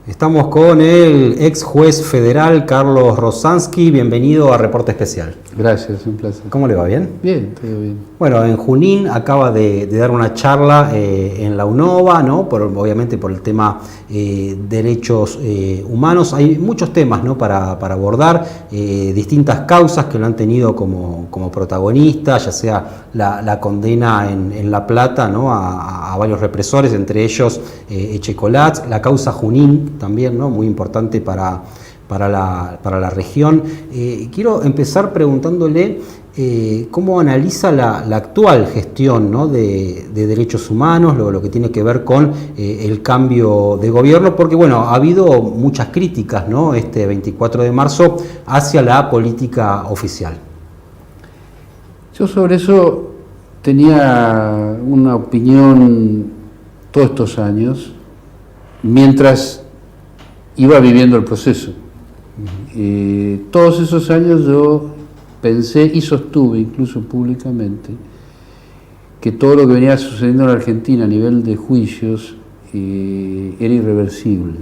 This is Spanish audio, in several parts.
Estamos con el ex juez federal Carlos Rosansky. Bienvenido a Reporte Especial. Gracias, un placer. ¿Cómo le va? ¿Bien? Bien, todo bien. Bueno, en Junín acaba de dar una charla en la UNOVA, ¿no? Obviamente por el tema derechos humanos. Hay muchos temas, ¿no? para abordar, distintas causas que lo han tenido como protagonista, ya sea la condena en La Plata, ¿no? a varios represores, entre ellos Echecolatz, la causa Junín también, ¿no? Muy importante para la región. Quiero empezar preguntándole cómo analiza la actual gestión, ¿no? de derechos humanos, lo que tiene que ver con el cambio de gobierno, porque bueno, ha habido muchas críticas, ¿no? Este 24 de marzo hacia la política oficial. Yo sobre eso tenía una opinión todos estos años, mientras iba viviendo el proceso. Todos esos años yo pensé y sostuve, incluso públicamente, que todo lo que venía sucediendo en la Argentina a nivel de juicios era irreversible.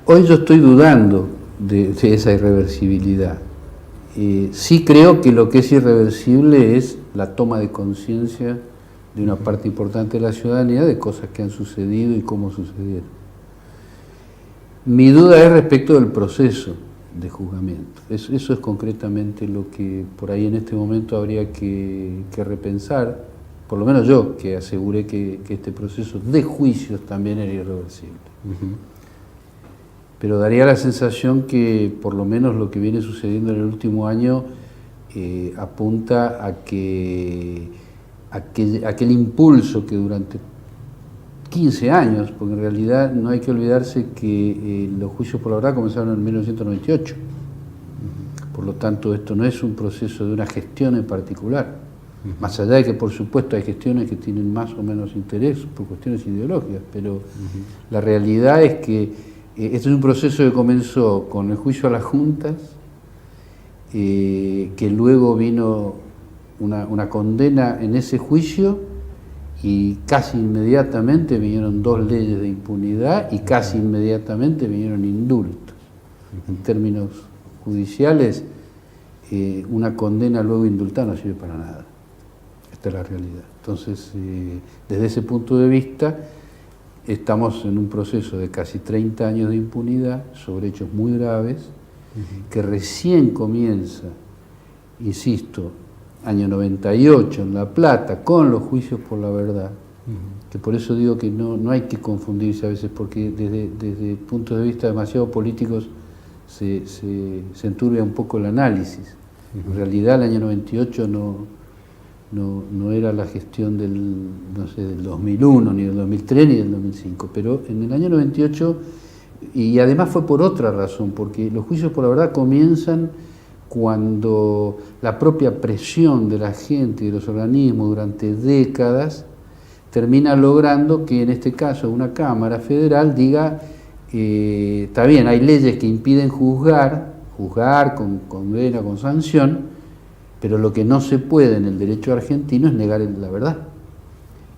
Hoy yo estoy dudando de esa irreversibilidad. Sí creo que lo que es irreversible es la toma de conciencia de una parte importante de la ciudadanía de cosas que han sucedido y cómo sucedieron. Mi duda es respecto del proceso de juzgamiento. Eso es concretamente lo que por ahí en este momento habría que repensar, por lo menos yo, que aseguré que este proceso de juicios también era irreversible. Pero daría la sensación que por lo menos lo que viene sucediendo en el último año apunta a que aquel impulso que durante 15 años, porque en realidad no hay que olvidarse que los juicios por la verdad comenzaron en 1998. Por lo tanto, esto no es un proceso de una gestión en particular. Más allá de que, por supuesto, hay gestiones que tienen más o menos interés por cuestiones ideológicas, pero la realidad es que este es un proceso que comenzó con el juicio a las juntas, que luego vino una condena en ese juicio, y casi inmediatamente vinieron 2 leyes de impunidad y casi inmediatamente vinieron indultos. En términos judiciales, una condena luego indultada no sirve para nada. Esta es la realidad. Entonces, desde ese punto de vista, estamos en un proceso de casi 30 años de impunidad sobre hechos muy graves, que recién comienza, insisto, año 98 en La Plata, con los juicios por la verdad, que por eso digo que no hay que confundirse a veces, porque desde puntos de vista demasiado políticos se enturbia un poco el análisis. En realidad el año 98 no era la gestión del 2001, ni del 2003, ni del 2005, pero en el año 98, y además fue por otra razón, porque los juicios por la verdad comienzan cuando la propia presión de la gente y de los organismos durante décadas termina logrando que en este caso una Cámara Federal diga, está bien, hay leyes que impiden juzgar con condena, con sanción, pero lo que no se puede en el derecho argentino es negar la verdad.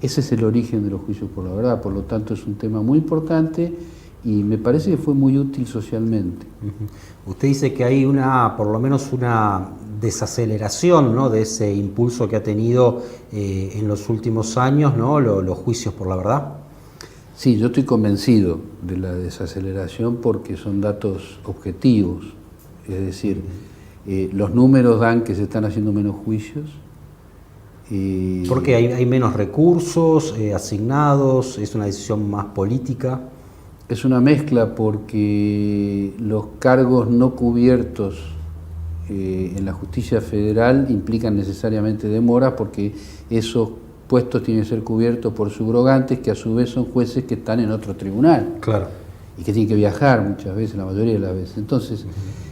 Ese es el origen de los juicios por la verdad, por lo tanto es un tema muy importante y me parece que fue muy útil socialmente. Usted dice que hay por lo menos una desaceleración, ¿no? de ese impulso que ha tenido en los últimos años, ¿no? los juicios por la verdad. Sí, yo estoy convencido de la desaceleración porque son datos objetivos, es decir, los números dan que se están haciendo menos juicios. Porque hay menos recursos asignados, es una decisión más política. Es una mezcla porque los cargos no cubiertos en la justicia federal implican necesariamente demoras, porque esos puestos tienen que ser cubiertos por subrogantes que a su vez son jueces que están en otro tribunal. Claro. Y que tienen que viajar muchas veces, la mayoría de las veces. Entonces,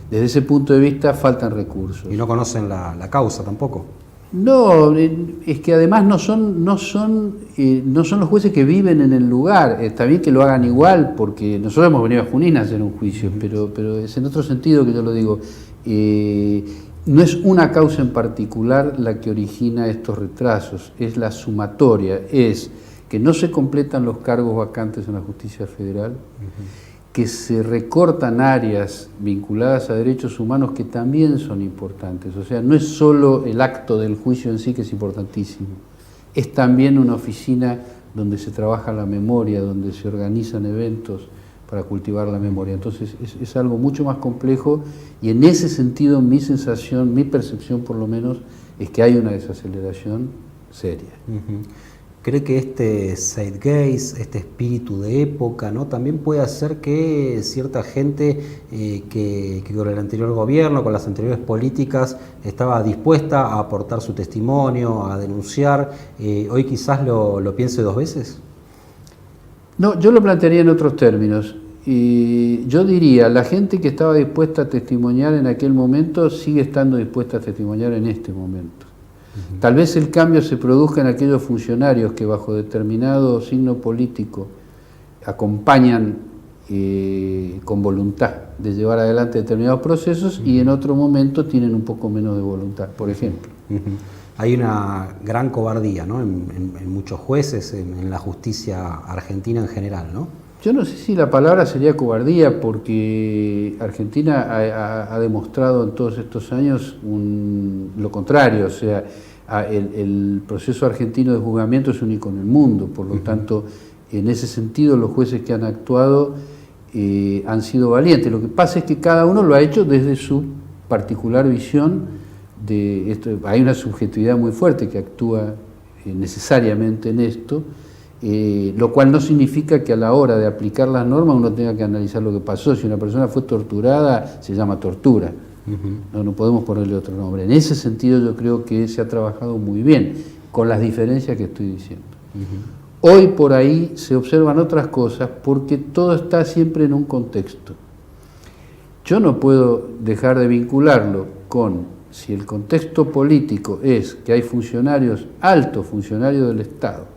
desde ese punto de vista faltan recursos. Y no conocen la causa tampoco. No, es que además no son los jueces que viven en el lugar. Está bien que lo hagan igual, porque nosotros hemos venido a Junín a hacer un juicio, pero es en otro sentido que yo lo digo. No es una causa en particular la que origina estos retrasos, es la sumatoria, es que no se completan los cargos vacantes en la justicia federal, que se recortan áreas vinculadas a derechos humanos que también son importantes. O sea, no es solo el acto del juicio en sí que es importantísimo, es también una oficina donde se trabaja la memoria, donde se organizan eventos para cultivar la memoria. Entonces es algo mucho más complejo y en ese sentido mi sensación, mi percepción por lo menos, es que hay una desaceleración seria. ¿Cree que este zeitgeist, este espíritu de época, ¿no?, también puede hacer que cierta gente que con el anterior gobierno, con las anteriores políticas, estaba dispuesta a aportar su testimonio, a denunciar, hoy quizás lo piense dos veces? No, yo lo plantearía en otros términos. Y yo diría, la gente que estaba dispuesta a testimoniar en aquel momento sigue estando dispuesta a testimoniar en este momento. Tal vez el cambio se produzca en aquellos funcionarios que bajo determinado signo político acompañan con voluntad de llevar adelante determinados procesos y en otro momento tienen un poco menos de voluntad, por ejemplo. Hay una gran cobardía, ¿no?, en muchos jueces, en la justicia argentina en general, ¿no? Yo no sé si la palabra sería cobardía, porque Argentina ha demostrado en todos estos años lo contrario. O sea, el proceso argentino de juzgamiento es único en el mundo, por lo tanto, en ese sentido los jueces que han actuado han sido valientes. Lo que pasa es que cada uno lo ha hecho desde su particular visión de esto. Hay una subjetividad muy fuerte que actúa necesariamente en esto, lo cual no significa que a la hora de aplicar las normas uno tenga que analizar lo que pasó. Si una persona fue torturada, se llama tortura. No podemos ponerle otro nombre. En ese sentido yo creo que se ha trabajado muy bien, con las diferencias que estoy diciendo. Hoy por ahí se observan otras cosas porque todo está siempre en un contexto. Yo no puedo dejar de vincularlo con si el contexto político es que hay funcionarios, altos funcionarios del Estado,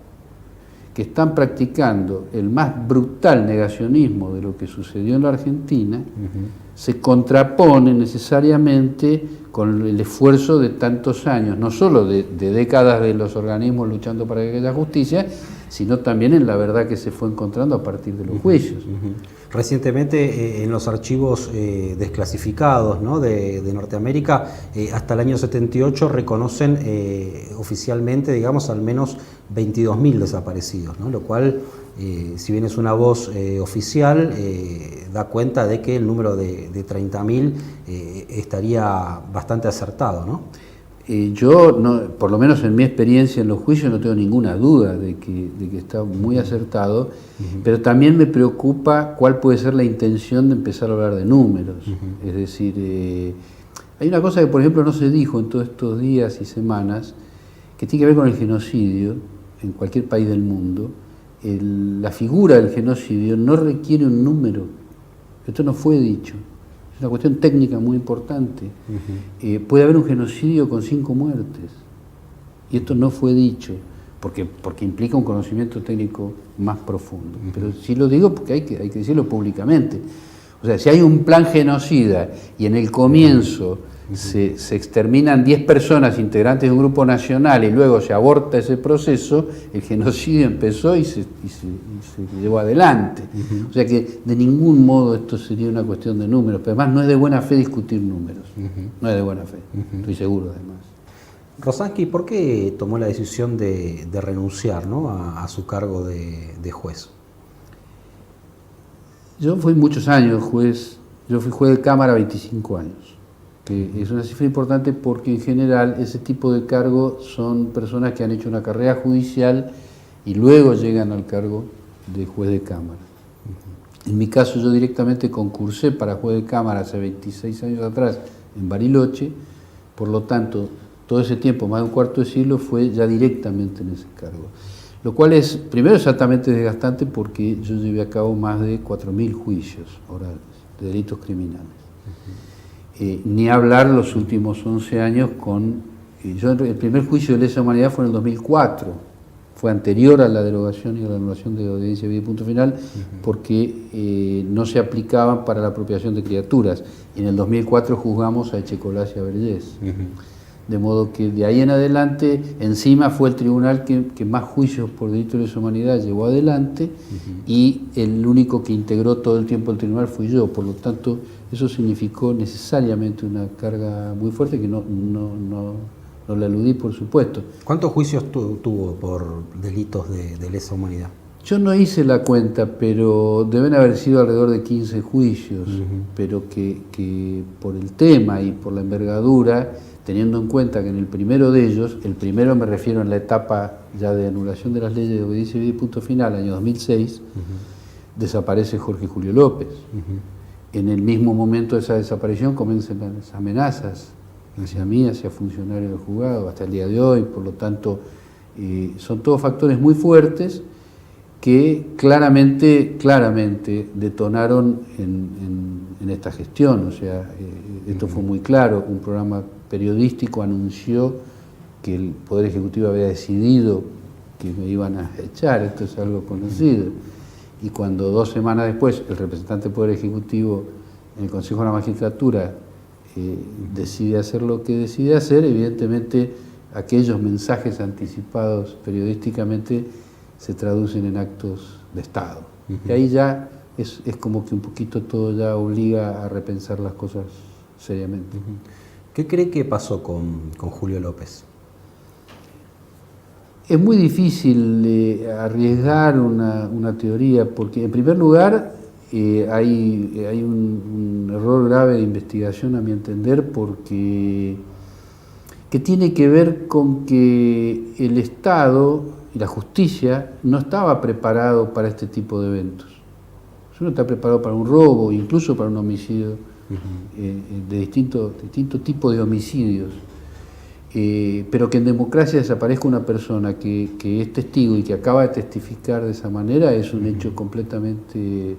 que están practicando el más brutal negacionismo de lo que sucedió en la Argentina, se contrapone necesariamente con el esfuerzo de tantos años, no solo de décadas de los organismos luchando para que haya justicia, sino también en la verdad que se fue encontrando a partir de los juicios. Recientemente en los archivos desclasificados, ¿no?, de Norteamérica, hasta el año 78 reconocen oficialmente, digamos, al menos 22.000 desaparecidos, ¿no?, lo cual, si bien es una voz oficial, da cuenta de que el número de 30.000 estaría bastante acertado, ¿no? Yo, por lo menos en mi experiencia en los juicios, no tengo ninguna duda de que está muy acertado, pero también me preocupa cuál puede ser la intención de empezar a hablar de números. Es decir, hay una cosa que, por ejemplo, no se dijo en todos estos días y semanas, que tiene que ver con el genocidio en cualquier país del mundo. La figura del genocidio no requiere un número. Esto no fue dicho. Es una cuestión técnica muy importante. Puede haber un genocidio con 5 muertes. Y esto no fue dicho, porque implica un conocimiento técnico más profundo. Pero sí lo digo porque hay que decirlo públicamente. O sea, si hay un plan genocida y en el comienzo se exterminan 10 personas integrantes de un grupo nacional y luego se aborta ese proceso, el genocidio empezó y se llevó adelante. O sea que de ningún modo esto sería una cuestión de números, pero además no es de buena fe discutir números, no es de buena fe, estoy seguro además. Rosansky, ¿por qué tomó la decisión de renunciar, ¿no?, a su cargo de juez? Yo fui muchos años juez, yo fui juez de Cámara 25 años. Que es una cifra importante porque en general ese tipo de cargo son personas que han hecho una carrera judicial y luego llegan al cargo de juez de Cámara. En mi caso yo directamente concursé para juez de Cámara hace 26 años atrás en Bariloche, por lo tanto todo ese tiempo, más de un cuarto de siglo, fue ya directamente en ese cargo. Lo cual es, primero, exactamente desgastante porque yo llevé a cabo más de 4.000 juicios orales de delitos criminales. Ni hablar los últimos 11 años el primer juicio de lesa humanidad fue en el 2004, fue anterior a la derogación y a la anulación de audiencia y punto final, porque no se aplicaban para la apropiación de criaturas. Y en el 2004 juzgamos a Echecolás y a Vergés. de modo que de ahí en adelante, encima fue el tribunal que más juicios por delitos de lesa humanidad llevó adelante, y el único que integró todo el tiempo el tribunal fui yo. Por lo tanto, eso significó necesariamente una carga muy fuerte que no la eludí, por supuesto. ¿Cuántos juicios tuvo por delitos de lesa humanidad? Yo no hice la cuenta, pero deben haber sido alrededor de 15 juicios, pero que por el tema y por la envergadura, teniendo en cuenta que en el primero de ellos, el primero me refiero en la etapa ya de anulación de las leyes de obediencia y punto final, año 2006, desaparece Jorge Julio López. En el mismo momento de esa desaparición comienzan las amenazas hacia mí, hacia funcionarios del juzgado, hasta el día de hoy. Por lo tanto, son todos factores muy fuertes que claramente detonaron en esta gestión. O sea, esto fue muy claro. Un programa periodístico anunció que el Poder Ejecutivo había decidido que me iban a echar. Esto es algo conocido. Y cuando 2 semanas después el representante del Poder Ejecutivo en el Consejo de la Magistratura decide hacer lo que decide hacer, evidentemente aquellos mensajes anticipados periodísticamente se traducen en actos de Estado. Y ahí ya es como que un poquito todo ya obliga a repensar las cosas seriamente. ¿Qué cree que pasó con Julio López? Es muy difícil arriesgar una teoría, porque en primer lugar hay un error grave de investigación, a mi entender, porque que tiene que ver con que el Estado y la justicia no estaba preparado para este tipo de eventos. Uno está preparado para un robo, incluso para un homicidio, de distinto tipo de homicidios. Pero que en democracia desaparezca una persona que es testigo y que acaba de testificar de esa manera es un hecho completamente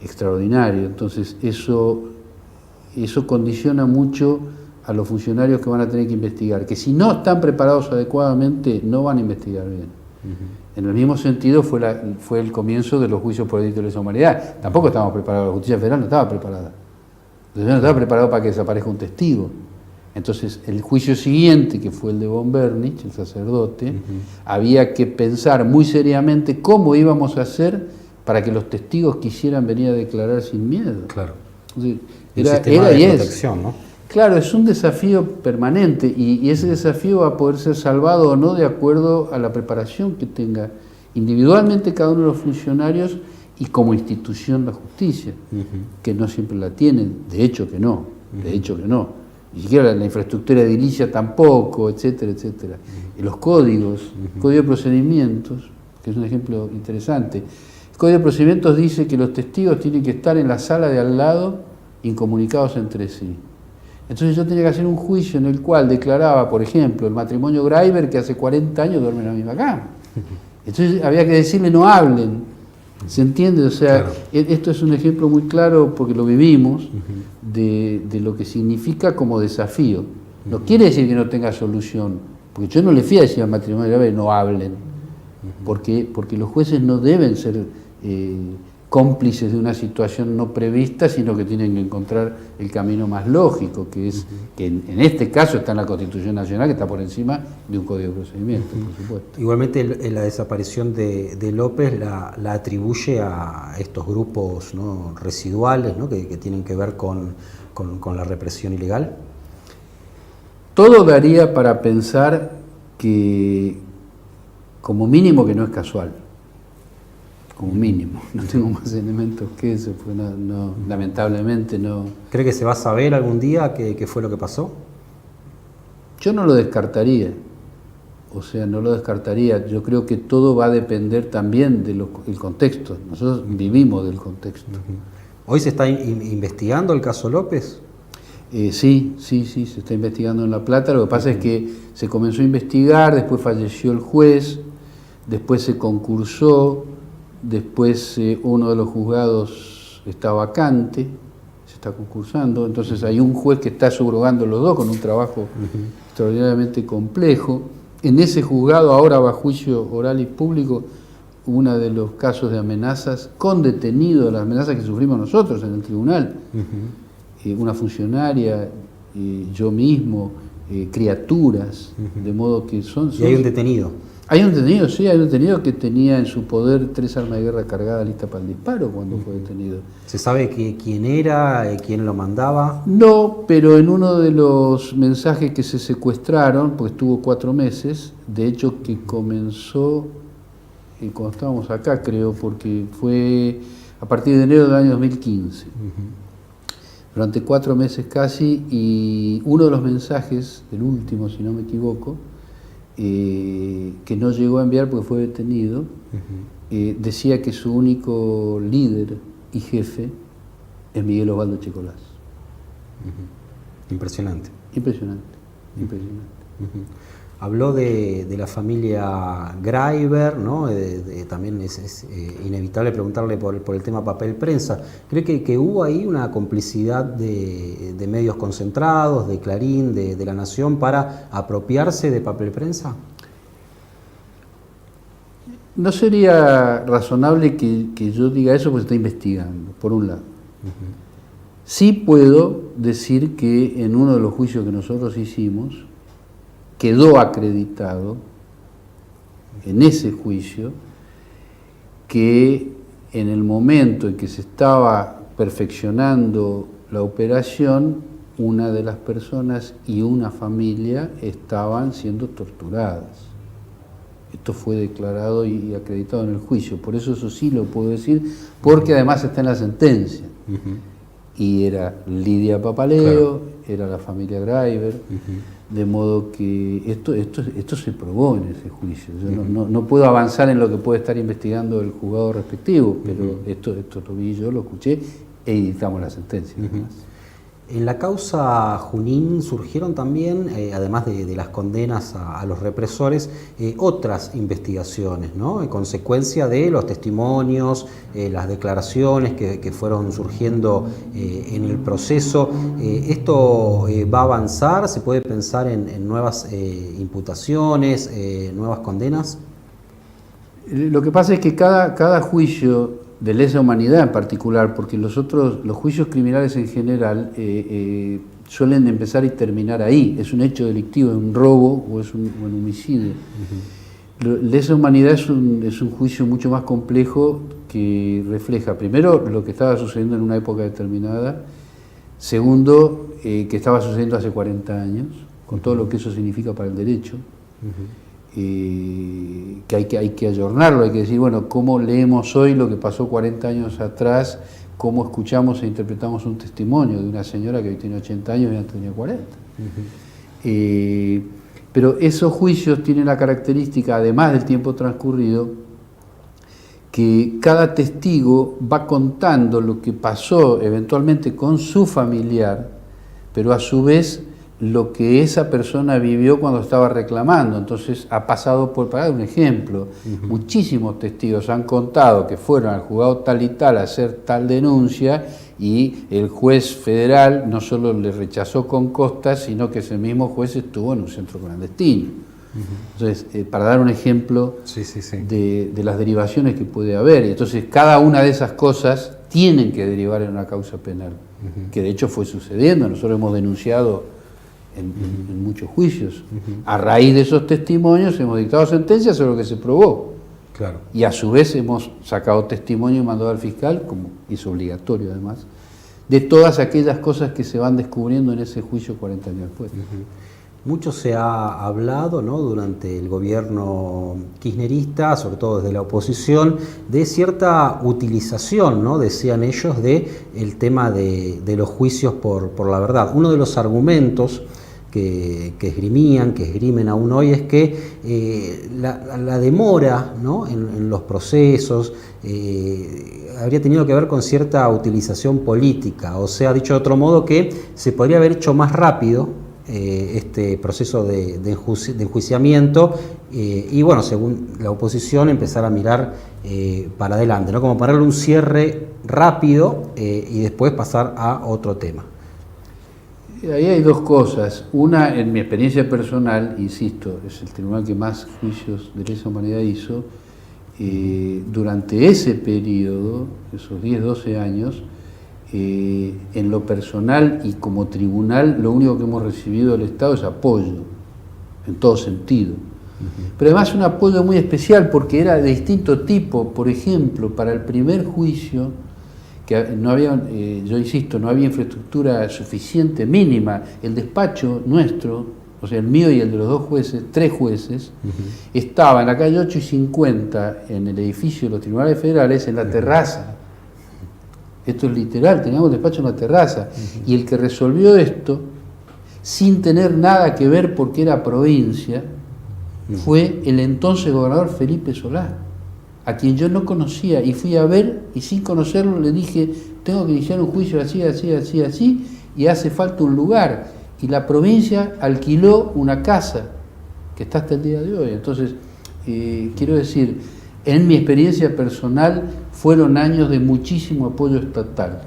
extraordinario. Entonces eso condiciona mucho a los funcionarios que van a tener que investigar, que si no están preparados adecuadamente no van a investigar bien. En el mismo sentido fue el comienzo de los juicios por delitos de lesa humanidad. Tampoco estábamos preparados, la justicia federal no estaba preparada. No estaba preparado para que desaparezca un testigo. Entonces, el juicio siguiente, que fue el de von Bernich, el sacerdote, había que pensar muy seriamente cómo íbamos a hacer para que los testigos quisieran venir a declarar sin miedo. Claro. Entonces, Un sistema de protección, ¿no? Claro, es un desafío permanente y ese desafío va a poder ser salvado o no de acuerdo a la preparación que tenga individualmente cada uno de los funcionarios y como institución la justicia, que no siempre la tienen, de hecho que no. Ni siquiera la infraestructura edilicia tampoco, etcétera, etcétera. Y los códigos, código de procedimientos, que es un ejemplo interesante. El código de procedimientos dice que los testigos tienen que estar en la sala de al lado incomunicados entre sí. Entonces yo tenía que hacer un juicio en el cual declaraba, por ejemplo, el matrimonio Greiber que hace 40 años duermen en la misma cama. Entonces había que decirle no hablen. ¿Se entiende? O sea, claro. Esto es un ejemplo muy claro porque lo vivimos de lo que significa como desafío. No quiere decir que no tenga solución, porque yo no le fui a decir al matrimonio grave no hablen, porque los jueces no deben ser cómplices de una situación no prevista, sino que tienen que encontrar el camino más lógico, que es que en este caso está en la Constitución Nacional, que está por encima de un código de procedimiento, por supuesto. Igualmente la desaparición de López la atribuye a estos grupos, ¿no?, residuales, ¿no?, que tienen que ver con la represión ilegal. Todo daría para pensar que, como mínimo, que no es casual. Como mínimo, no tengo más elementos que eso, porque no, lamentablemente no. ¿Cree que se va a saber algún día qué fue lo que pasó? Yo no lo descartaría, no lo descartaría. Yo creo que todo va a depender también del contexto. Nosotros vivimos del contexto. ¿Hoy se está investigando el caso López? Sí, se está investigando en La Plata. Lo que pasa es que se comenzó a investigar, después falleció el juez, después se concursó. Después uno de los juzgados está vacante, se está concursando, entonces hay un juez que está subrogando los dos con un trabajo extraordinariamente complejo. En ese juzgado ahora va a juicio oral y público uno de los casos de amenazas con detenido, las amenazas que sufrimos nosotros en el tribunal. Una funcionaria, yo mismo, criaturas, de modo que son... Y hay un detenido. Hay un detenido, sí, hay un detenido que tenía en su poder 3 armas de guerra cargadas listas para el disparo cuando fue detenido. ¿Se sabe quién era, quién lo mandaba? No, pero en uno de los mensajes que se secuestraron, pues estuvo 4 meses, de hecho que comenzó cuando estábamos acá, creo, porque fue a partir de enero del año 2015. Durante 4 meses casi, y uno de los mensajes, el último si no me equivoco, que no llegó a enviar porque fue detenido, decía que su único líder y jefe es Miguel Osvaldo Checolás. Impresionante. Impresionante, impresionante. Habló de la familia Graiber, ¿no? También es inevitable preguntarle por el tema papel prensa. ¿Cree que hubo ahí una complicidad de medios concentrados, de Clarín, de La Nación, para apropiarse de papel prensa? No sería razonable que yo diga eso porque se está investigando, por un lado. Sí puedo decir que en uno de los juicios que nosotros hicimos, quedó acreditado en ese juicio que en el momento en que se estaba perfeccionando la operación, una de las personas y una familia estaban siendo torturadas. Esto fue declarado y acreditado en el juicio, por eso sí lo puedo decir, porque además está en la sentencia. Y era Lidia Papaleo, claro, era la familia Graiber, de modo que esto se probó en ese juicio. Yo no puedo avanzar en lo que puede estar investigando el juzgado respectivo, pero esto lo vi yo, lo escuché e dictamos la sentencia. En la causa Junín surgieron también, además de las condenas a los represores, otras investigaciones, ¿no? En consecuencia de los testimonios, las declaraciones que fueron surgiendo en el proceso. ¿Esto va a avanzar? ¿Se puede pensar en nuevas imputaciones, nuevas condenas? Lo que pasa es que cada juicio de lesa humanidad en particular, porque los juicios criminales en general suelen empezar y terminar ahí, es un hecho delictivo, es un robo o es un homicidio. Lesa humanidad es un juicio mucho más complejo que refleja, primero, lo que estaba sucediendo en una época determinada, segundo, que estaba sucediendo hace 40 años, con todo lo que eso significa para el derecho. Que hay que ayornarlo, hay que decir, bueno, ¿cómo leemos hoy lo que pasó 40 años atrás? ¿Cómo escuchamos e interpretamos un testimonio de una señora que hoy tiene 80 años y antes tenía 40? Pero esos juicios tienen la característica, además del tiempo transcurrido, que cada testigo va contando lo que pasó eventualmente con su familiar, pero a su vez lo que esa persona vivió cuando estaba reclamando. Entonces ha pasado por, para dar un ejemplo, muchísimos testigos han contado que fueron al juzgado tal y tal a hacer tal denuncia y el juez federal no solo le rechazó con costas, sino que ese mismo juez estuvo en un centro clandestino. Entonces, para dar un ejemplo de las derivaciones que puede haber, entonces cada una de esas cosas tienen que derivar en una causa penal, que de hecho fue sucediendo. Nosotros hemos denunciado en muchos juicios. A raíz de esos testimonios hemos dictado sentencias sobre lo que se probó. Claro. Y a su vez hemos sacado testimonio y mandado al fiscal, como es obligatorio además, de todas aquellas cosas que se van descubriendo en ese juicio 40 años después. Mucho se ha hablado, ¿no?, durante el gobierno kirchnerista, sobre todo desde la oposición, de cierta utilización, ¿no?, decían ellos, del tema de los juicios por la verdad. Uno de los argumentos que esgrimen aún hoy, es que la demora, ¿no?, en los procesos habría tenido que ver con cierta utilización política, o sea, dicho de otro modo, que se podría haber hecho más rápido este proceso de enjuiciamiento y bueno, según la oposición, empezar a mirar para adelante, ¿no?, como ponerle un cierre rápido y después pasar a otro tema. Ahí hay dos cosas. Una, en mi experiencia personal, insisto, es el tribunal que más juicios de lesa humanidad hizo. Durante ese periodo, esos 10, 12 años, En lo personal y como tribunal, lo único que hemos recibido del Estado es apoyo, en todo sentido. Pero además un apoyo muy especial porque era de distinto tipo. Por ejemplo, para el primer juicio, que no había, yo insisto, no había infraestructura suficiente, mínima. El despacho nuestro, o sea, el mío y el de los dos jueces, 3 jueces, estaba en la calle 8 y 50, en el edificio de los tribunales federales, en la terraza. Esto es literal, teníamos despacho en la terraza. Y el que resolvió esto, sin tener nada que ver porque era provincia, fue el entonces gobernador Felipe Solá, a quien yo no conocía, y fui a ver, y sin conocerlo le dije, tengo que iniciar un juicio así, así, así, así, y hace falta un lugar. Y la provincia alquiló una casa, que está hasta el día de hoy. Entonces, quiero decir, en mi experiencia personal, fueron años de muchísimo apoyo estatal,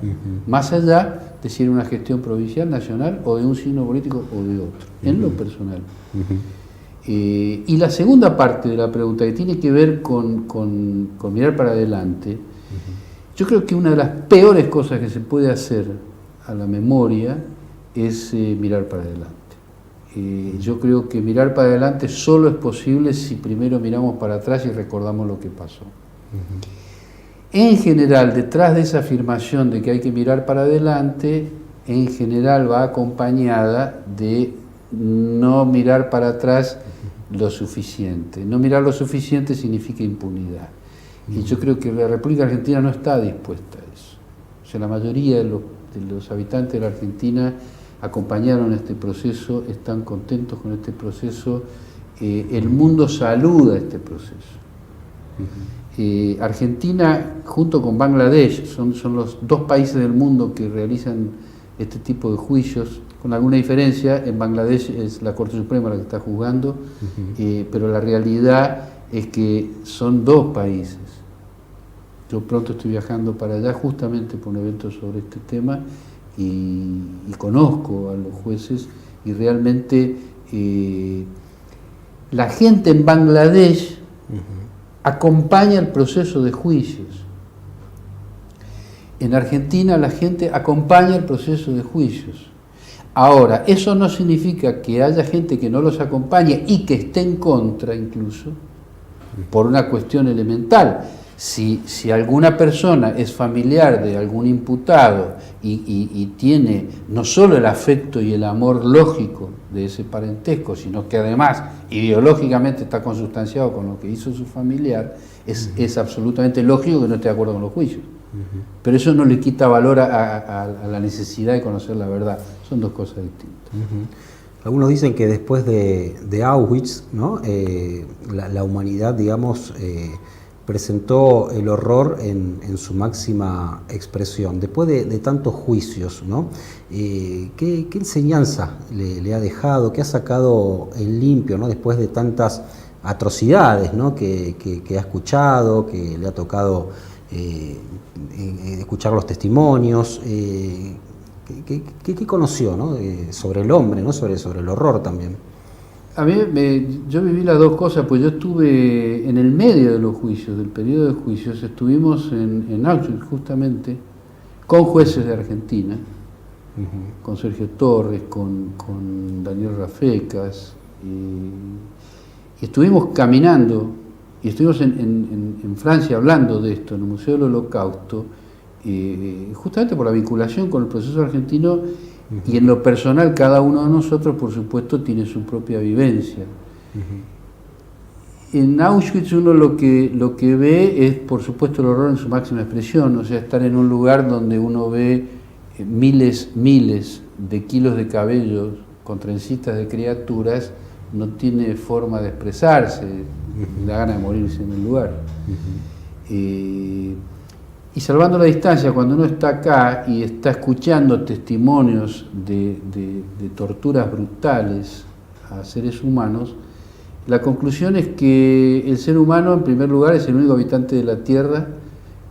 más allá de si era una gestión provincial, nacional, o de un signo político o de otro, en lo personal. Y la segunda parte de la pregunta, que tiene que ver con mirar para adelante, yo creo que una de las peores cosas que se puede hacer a la memoria es mirar para adelante. Yo creo que mirar para adelante solo es posible si primero miramos para atrás y recordamos lo que pasó. En general, detrás de esa afirmación de que hay que mirar para adelante, en general va acompañada de no mirar para atrás lo suficiente. No mirar lo suficiente significa impunidad. Y yo creo que la República Argentina no está dispuesta a eso. O sea, la mayoría de los habitantes de la Argentina acompañaron este proceso, están contentos con este proceso, el mundo saluda este proceso. Argentina, junto con Bangladesh, son los 2 países del mundo que realizan este tipo de juicios, con alguna diferencia. En Bangladesh es la Corte Suprema la que está juzgando, pero la realidad es que son 2 países. Yo pronto estoy viajando para allá justamente por un evento sobre este tema y conozco a los jueces, y realmente la gente en Bangladesh acompaña el proceso de juicios. En Argentina la gente acompaña el proceso de juicios. Ahora, eso no significa que haya gente que no los acompañe y que esté en contra incluso, por una cuestión elemental. Si alguna persona es familiar de algún imputado y tiene no solo el afecto y el amor lógico de ese parentesco, sino que además ideológicamente está consustanciado con lo que hizo su familiar, es absolutamente lógico que no esté de acuerdo con los juicios. Pero eso no le quita valor a la necesidad de conocer la verdad. Son 2 cosas distintas. Algunos dicen que después de Auschwitz, ¿no? La humanidad, digamos, presentó el horror en su máxima expresión. Después de tantos juicios, ¿no? ¿Qué enseñanza le ha dejado? ¿Qué ha sacado en limpio, ¿no? Después de tantas atrocidades, ¿no? que ha escuchado, que le ha tocado escuchar los testimonios? ¿Qué conoció, ¿no? Sobre el hombre, ¿no? sobre el horror también? A mí, yo viví las 2 cosas, pues yo estuve en el medio de los juicios, del periodo de juicios. Estuvimos en Auschwitz justamente, con jueces de Argentina, con Sergio Torres, con Daniel Rafecas, y estuvimos caminando, y estuvimos en Francia hablando de esto, en el Museo del Holocausto, justamente por la vinculación con el proceso argentino. Y en lo personal, cada uno de nosotros, por supuesto, tiene su propia vivencia. En Auschwitz uno lo que ve es, por supuesto, el horror en su máxima expresión, o sea, estar en un lugar donde uno ve miles de kilos de cabellos con trencitas de criaturas, no tiene forma de expresarse, da ganas de morirse en el lugar. Y salvando la distancia, cuando uno está acá y está escuchando testimonios de torturas brutales a seres humanos, la conclusión es que el ser humano, en primer lugar, es el único habitante de la Tierra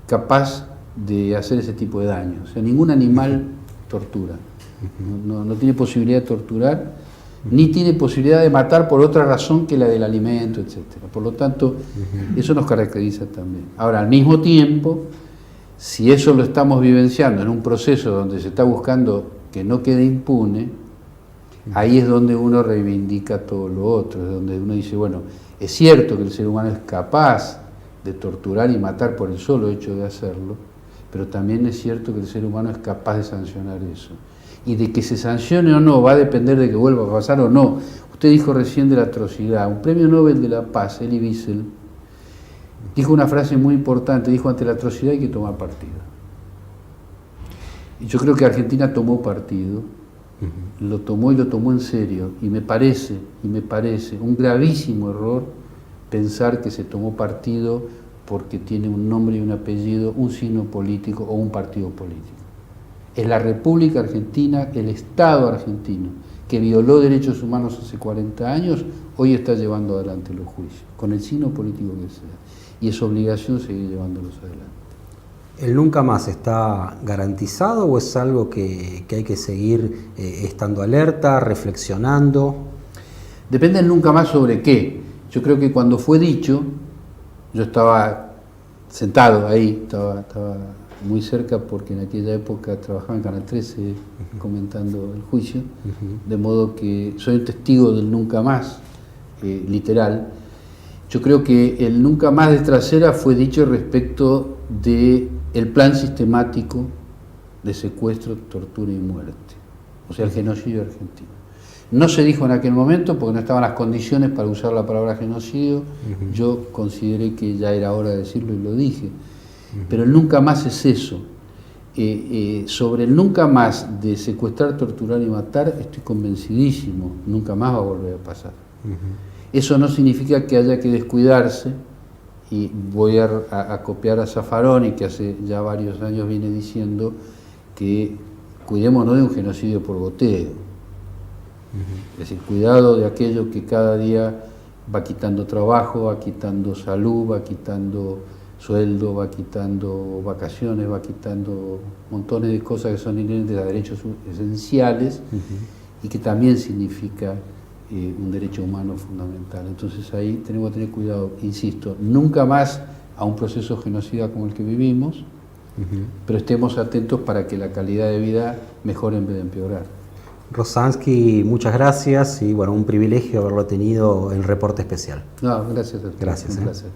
capaz de hacer ese tipo de daño. O sea, ningún animal tortura. No tiene posibilidad de torturar, ni tiene posibilidad de matar por otra razón que la del alimento, etc. Por lo tanto, eso nos caracteriza también. Ahora, al mismo tiempo, Si eso lo estamos vivenciando en un proceso donde se está buscando que no quede impune, ahí es donde uno reivindica todo lo otro, es donde uno dice, bueno, es cierto que el ser humano es capaz de torturar y matar por el solo hecho de hacerlo, pero también es cierto que el ser humano es capaz de sancionar eso. Y de que se sancione o no va a depender de que vuelva a pasar o no. Usted dijo recién de la atrocidad. Un premio Nobel de la Paz, Elie Wiesel, dijo una frase muy importante, dijo: ante la atrocidad hay que tomar partido. Y yo creo que Argentina tomó partido, lo tomó y lo tomó en serio, y me parece un gravísimo error pensar que se tomó partido porque tiene un nombre y un apellido, un signo político o un partido político. Es la República Argentina, el Estado argentino, que violó derechos humanos hace 40 años, hoy está llevando adelante los juicios, con el signo político que sea. Y es obligación seguir llevándolos adelante. ¿El nunca más está garantizado o es algo que hay que seguir estando alerta, reflexionando? Depende del nunca más sobre qué. Yo creo que cuando fue dicho, yo estaba sentado ahí, estaba muy cerca porque en aquella época trabajaba en Canal 13 comentando el juicio, de modo que soy un testigo del nunca más, literal. Yo creo que el nunca más de Trasera fue dicho respecto del plan sistemático de secuestro, tortura y muerte, o sea, el genocidio argentino. No se dijo en aquel momento porque no estaban las condiciones para usar la palabra genocidio. Yo consideré que ya era hora de decirlo y lo dije. Pero el nunca más es eso. Sobre el nunca más de secuestrar, torturar y matar, estoy convencidísimo, nunca más va a volver a pasar. Eso no significa que haya que descuidarse, y voy a copiar a Zaffaroni, que hace ya varios años viene diciendo que cuidémonos de un genocidio por goteo. Es decir, cuidado de aquello que cada día va quitando trabajo, va quitando salud, va quitando sueldo, va quitando vacaciones, va quitando montones de cosas que son inherentes a derechos esenciales y que también significa un derecho humano fundamental. Entonces ahí tenemos que tener cuidado, insisto, nunca más a un proceso genocida como el que vivimos, pero estemos atentos para que la calidad de vida mejore en vez de empeorar. Rosansky, muchas gracias y bueno, un privilegio haberlo tenido en el reporte especial. No, gracias a usted. Gracias. Un placer.